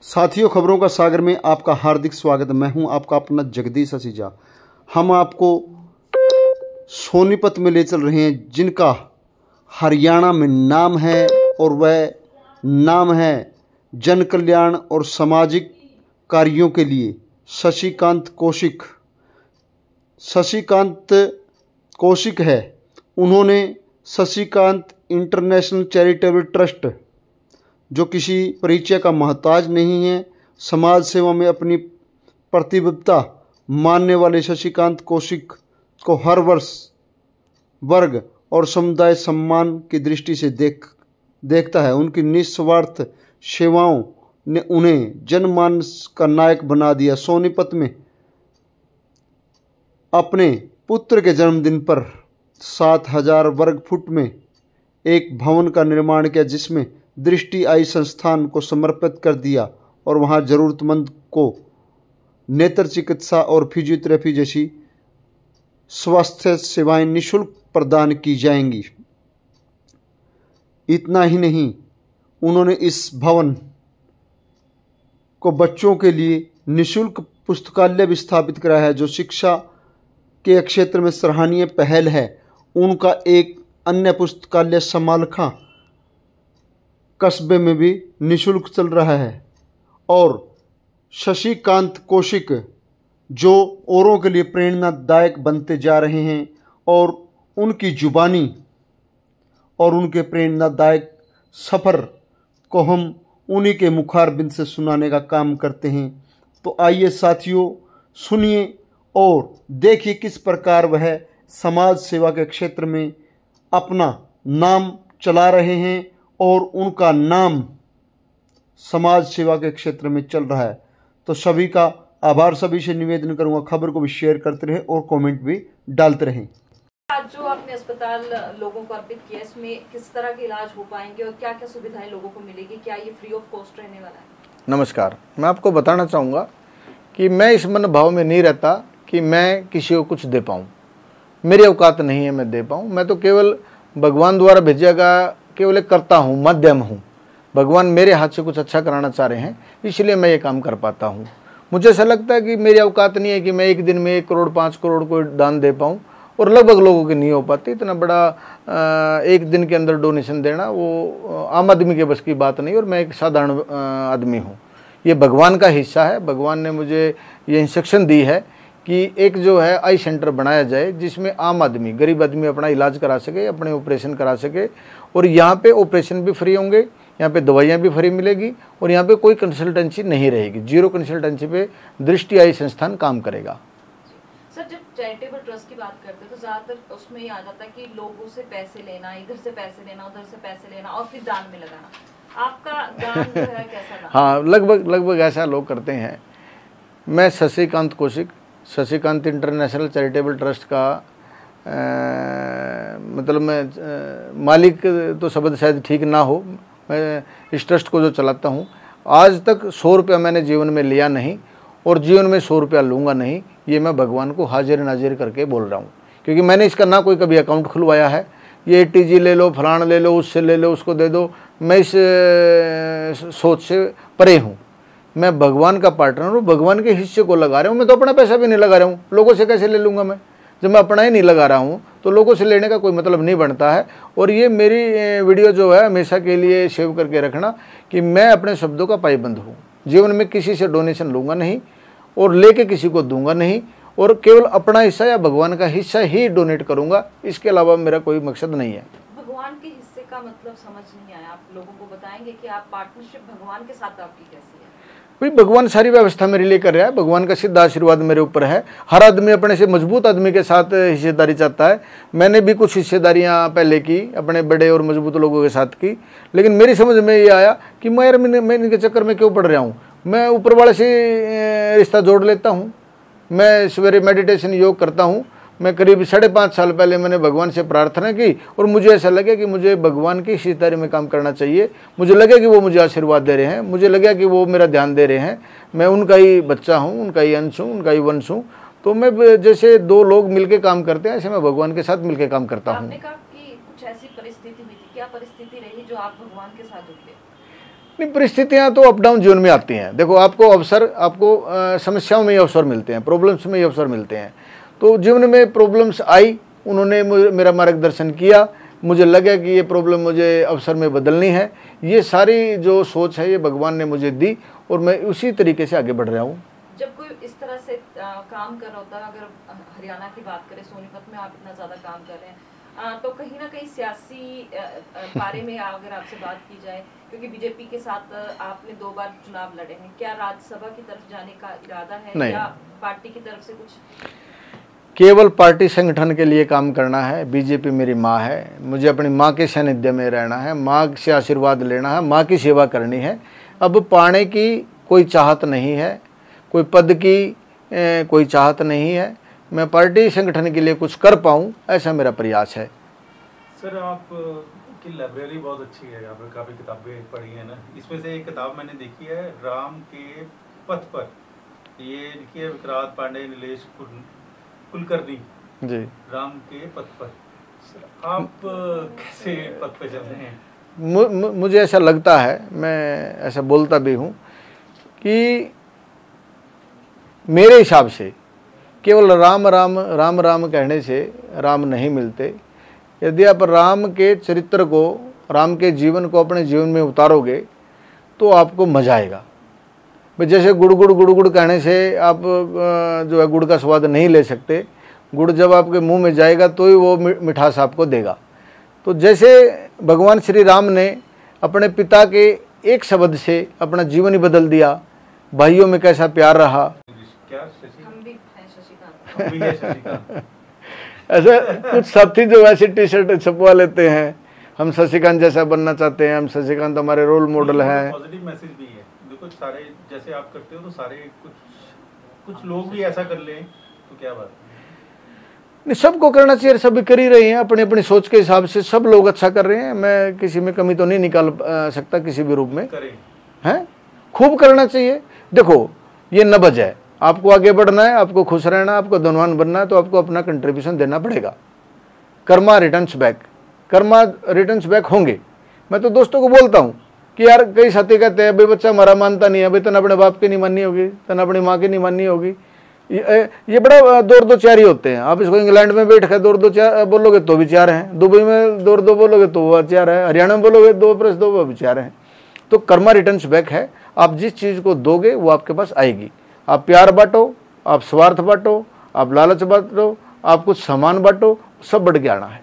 साथियों, खबरों का सागर में आपका हार्दिक स्वागत। मैं हूं आपका अपना जगदीश असीजा। हम आपको सोनीपत में ले चल रहे हैं, जिनका हरियाणा में नाम है और वह नाम है जन कल्याण और सामाजिक कार्यों के लिए शशिकांत कौशिक। शशिकांत कौशिक है। उन्होंने शशिकांत इंटरनेशनल चैरिटेबल ट्रस्ट, जो किसी परिचय का मोहताज नहीं है, समाज सेवा में अपनी प्रतिबद्धता मानने वाले शशिकांत कौशिक को हर वर्ष वर्ग और समुदाय सम्मान की दृष्टि से देखता है। उनकी निस्वार्थ सेवाओं ने उन्हें जनमानस का नायक बना दिया। सोनीपत में अपने पुत्र के जन्मदिन पर 7,000 वर्ग फुट में एक भवन का निर्माण किया, जिसमें दृष्टि आई संस्थान को समर्पित कर दिया और वहां जरूरतमंद को नेत्र चिकित्सा और फिजियोथेरेपी जैसी स्वास्थ्य सेवाएं निःशुल्क प्रदान की जाएंगी। इतना ही नहीं, उन्होंने इस भवन को बच्चों के लिए निःशुल्क पुस्तकालय भी स्थापित कराया है, जो शिक्षा के क्षेत्र में सराहनीय पहल है। उनका एक अन्य पुस्तकालय समालखा कस्बे में भी निःशुल्क चल रहा है। और शशिकांत कौशिक जो औरों के लिए प्रेरणादायक बनते जा रहे हैं, और उनकी जुबानी और उनके प्रेरणादायक सफ़र को हम उन्हीं के मुखारबिंद से सुनाने का काम करते हैं। तो आइए साथियों, सुनिए और देखिए किस प्रकार वह समाज सेवा के क्षेत्र में अपना नाम चला रहे हैं और उनका नाम समाज सेवा के क्षेत्र में चल रहा है। तो सभी का आभार। सभी से निवेदन करूंगा, खबर को भी शेयर करते रहें और कमेंट भी डालते रहें। आज जो आपने अस्पताल लोगों को अर्पित किया, इसमें किस तरह के इलाज हो पाएंगे और क्या क्या सुविधाएं लोगों को मिलेगी? क्या ये फ्री ऑफ कॉस्ट रहने वाला है? नमस्कार। मैं आपको बताना चाहूँगा कि मैं इस मन भाव में नहीं रहता कि मैं किसी को कुछ दे पाऊँ। मेरी औकात नहीं है मैं दे पाऊँ। मैं तो केवल भगवान द्वारा भेजा गया केवल एक करता हूँ, माध्यम हूँ। भगवान मेरे हाथ से कुछ अच्छा कराना चाह रहे हैं, इसलिए मैं ये काम कर पाता हूँ। मुझे ऐसा लगता है कि मेरी औकात नहीं है कि मैं एक दिन में 1 करोड़ 5 करोड़ को दान दे पाऊँ, और लगभग लोगों की नहीं हो पाती। इतना बड़ा एक दिन के अंदर डोनेशन देना वो आम आदमी के बस की बात नहीं, और मैं एक साधारण आदमी हूँ। ये भगवान का हिस्सा है। भगवान ने मुझे ये इंस्ट्रक्शन दी है कि एक जो है आई सेंटर बनाया जाए, जिसमें आम आदमी, गरीब आदमी अपना इलाज करा सके, अपने ऑपरेशन करा सके। और यहाँ पे ऑपरेशन भी फ्री होंगे, यहाँ पे दवाइयाँ भी फ्री मिलेगी, और यहाँ पे कोई कंसल्टेंसी नहीं रहेगी। 0 कंसल्टेंसी पे दृष्टि आई संस्थान काम करेगा। सर, जब चैरिटेबल ट्रस्ट की बात करते हैं तो ज़्यादातर उसमें ये आ जाता है कि लोगों से पैसे लेना, इधर से पैसे लेना, उधर से पैसे लेना और फिर दान में लगाना। आपका दान जो है कैसा दान? हाँ, लगभग ऐसा लोग करते हैं। मैं Shashikant Kaushik, Shashikant international charitable trust का मतलब मैं मालिक तो शब्द शायद ठीक ना हो, मैं इस ट्रस्ट को जो चलाता हूँ। आज तक 100 रुपया मैंने जीवन में लिया नहीं, और जीवन में 100 रुपया लूँगा नहीं। ये मैं भगवान को हाजिर नाजिर करके बोल रहा हूँ, क्योंकि मैंने इसका ना कोई कभी अकाउंट खुलवाया है। ये ATG ले लो, फलाना ले लो, उससे ले लो, उसको दे दो, मैं इस सोच से परे हूँ। मैं भगवान का पार्टनर हूँ, भगवान के हिस्से को लगा रहा हूँ। मैं तो अपना पैसा भी नहीं लगा रहा हूँ, लोगों से कैसे ले लूँगा मैं? जब मैं अपना ही नहीं लगा रहा हूँ तो लोगों से लेने का कोई मतलब नहीं बनता है। और ये मेरी वीडियो जो है हमेशा के लिए सेव करके रखना कि मैं अपने शब्दों का पाबंद हूँ। जीवन में किसी से डोनेशन लूँगा नहीं और लेके किसी को दूंगा नहीं, और केवल अपना हिस्सा या भगवान का हिस्सा ही डोनेट करूँगा। इसके अलावा मेरा कोई मकसद नहीं है। भगवान के हिस्से का मतलब समझ नहीं आया। आप लोगों को बताएंगे कि आप पार्टनरशिप भगवान के साथ आपकी कैसी है? भाई, भगवान सारी व्यवस्था मेरे लिए कर रहा है। भगवान का सीधा आशीर्वाद मेरे ऊपर है। हर आदमी अपने से मजबूत आदमी के साथ हिस्सेदारी चाहता है। मैंने भी कुछ हिस्सेदारियां पहले की, अपने बड़े और मजबूत लोगों के साथ की, लेकिन मेरी समझ में ये आया कि मैं इनके चक्कर में क्यों पड़ रहा हूँ। मैं ऊपर वाले से रिश्ता जोड़ लेता हूँ। मैं सवेरे मेडिटेशन योग करता हूँ। मैं करीब 5.5 साल पहले मैंने भगवान से प्रार्थना की, और मुझे ऐसा लगे कि मुझे भगवान की हिस्सेदारी में काम करना चाहिए। मुझे लगे कि वो मुझे आशीर्वाद दे रहे हैं, मुझे लगा कि वो मेरा ध्यान दे रहे हैं। मैं उनका ही बच्चा हूँ, उनका ही अंश हूँ, उनका ही वंश हूँ। तो मैं जैसे 2 लोग मिलकर काम करते हैं, ऐसे मैं भगवान के साथ मिलकर काम करता हूँ। आपने कहा कि कुछ ऐसी परिस्थिति हुई थी, क्या परिस्थिति रही जो आप भगवान के साथ जुड़े? नहीं, परिस्थितियां तो अप डाउन जीवन में आती हैं। देखो, आपको अवसर, आपको समस्याओं में ही अवसर मिलते हैं, प्रॉब्लम्स में ही अवसर मिलते हैं। तो जीवन में प्रॉब्लम्स आई, उन्होंने मेरा मार्गदर्शन किया, मुझे लगा कि ये प्रॉब्लम मुझे अवसर में बदलनी है। ये सारी जो सोच है ये भगवान ने मुझे दी और मैं उसी तरीके से आगे बढ़ रहा हूँ। जब कोई इस तरह से काम कर रहा होता है, अगर हरियाणा की बात करें, सोनीपत में आप इतना ज़्यादा काम कर रहे हैं, तो कहीं ना कहीं सियासी बारे में अगर आपसे बात की जाए, क्योंकि बीजेपी के साथ आपने 2 बार चुनाव लड़े हैं, क्या राज्यसभा की तरफ जाने का इरादा है? नहीं। या पार्टी की तरफ से कुछ? केवल पार्टी संगठन के लिए काम करना है। बीजेपी मेरी माँ है, मुझे अपनी माँ के सानिध्य में रहना है, माँ से आशीर्वाद लेना है, माँ की सेवा करनी है। अब पाने की कोई चाहत नहीं है, कोई पद की कोई चाहत नहीं है। मैं पार्टी संगठन के लिए कुछ कर पाऊँ, ऐसा मेरा प्रयास है। सर, आप की लाइब्रेरी बहुत अच्छी है, आपने काफ़ी किताबें पढ़ी हैं ना। इसमें से एक किताब मैंने देखी है, राम के पथ पर, ये लिखी है विक्रांत पांडे, नीलेश कुलकर्णी जी। राम के पथ पर। सर, आप कैसे पथ पे चल रहे हैं? मुझे ऐसा लगता है, मैं ऐसा बोलता भी हूँ कि मेरे हिसाब से केवल राम राम राम राम कहने से राम नहीं मिलते। यदि आप राम के चरित्र को, राम के जीवन को अपने जीवन में उतारोगे तो आपको मजा आएगा। भाई जैसे गुड़ गुड़ गुड़ गुड़ कहने से आप जो है गुड़ का स्वाद नहीं ले सकते। गुड़ जब आपके मुंह में जाएगा तो ही वो मिठास आपको देगा। तो जैसे भगवान श्री राम ने अपने पिता के एक शब्द से अपना जीवन ही बदल दिया, भाइयों में कैसा प्यार रहा। क्या हम भी हैं शशिकांत। ऐसा कुछ साथी जो ऐसी टी शर्ट छपवा लेते हैं, हम शशिकांत जैसा बनना चाहते हैं, हम शशिकांत हमारे रोल मॉडल हैं। पॉजिटिव मैसेज भी है, देखो सारे जैसे आप करते हो तो सारे कुछ लोग भी ऐसा कर लें तो क्या बात नहीं, सबको करना चाहिए, सभी कर ही रहे हैं अपनी अपनी सोच के हिसाब से। सब लोग अच्छा कर रहे हैं, मैं किसी में कमी तो नहीं निकाल सकता किसी भी रूप में। करें हैं, खूब करना चाहिए। देखो, ये नब्ज है, आपको आगे बढ़ना है, आपको खुश रहना है, आपको धनवान बनना है, तो आपको अपना कंट्रीब्यूशन देना पड़ेगा। Karma returns back, Karma returns back होंगे। मैं तो दोस्तों को बोलता हूँ कि यार कई साथी कहते हैं भाई बच्चा हमारा मानता नहीं है, भाई तना अपने बाप की नहीं माननी होगी, तना अपनी माँ की नहीं माननी होगी। ये बड़ा दो चार ही होते हैं। आप इसको इंग्लैंड में बैठ कर दो चार बोलोगे तो भी 4 हैं, दुबई में दो बोलोगे तो वो 4 है, हरियाणा में बोलोगे 2+2 वो भी 4 हैं। तो कर्मा रिटर्न्स बैक है। आप जिस चीज़ को दोगे वो आपके पास आएगी। आप प्यार बांटो, आप स्वार्थ बांटो, आप लालच बांटो, आप कुछ सामान बांटो, सब बढ़ के आना है।